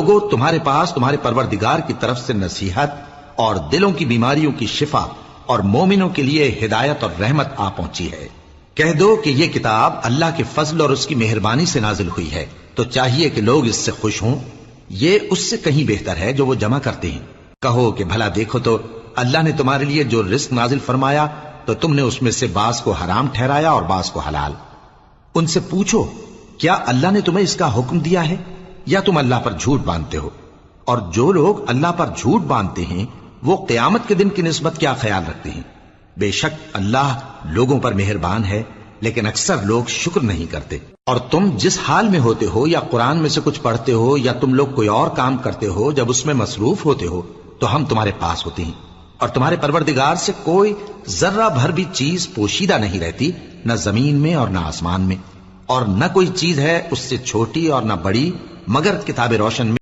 لوگو تمہارے پاس تمہارے پروردگار کی طرف سے نصیحت اور دلوں کی بیماریوں کی شفا اور مومنوں کے لیے ہدایت اور رحمت آ پہنچی ہے۔ کہہ دو کہ یہ کتاب اللہ کے فضل اور اس کی مہربانی سے نازل ہوئی ہے، تو چاہیے کہ لوگ اس سے خوش ہوں، یہ اس سے کہیں بہتر ہے جو وہ جمع کرتے ہیں۔ کہو کہ بھلا دیکھو تو اللہ نے تمہارے لیے جو رزق نازل فرمایا تو تم نے اس میں سے بعض کو حرام ٹھہرایا اور بعض کو حلال۔ ان سے پوچھو کیا اللہ نے تمہیں اس کا حکم دیا ہے یا تم اللہ پر جھوٹ باندھتے ہو؟ اور جو لوگ اللہ پر جھوٹ باندھتے ہیں وہ قیامت کے دن کی نسبت کیا خیال رکھتے ہیں؟ بے شک اللہ لوگوں پر مہربان ہے، لیکن اکثر لوگ شکر نہیں کرتے۔ اور تم جس حال میں ہوتے ہو یا قرآن میں سے کچھ پڑھتے ہو یا تم لوگ کوئی اور کام کرتے ہو، جب اس میں مصروف ہوتے ہو تو ہم تمہارے پاس ہوتے ہیں، اور تمہارے پروردگار سے کوئی ذرہ بھر بھی چیز پوشیدہ نہیں رہتی، نہ زمین میں اور نہ آسمان میں، اور نہ کوئی چیز ہے اس سے چھوٹی اور نہ بڑی مگر کتاب روشن میں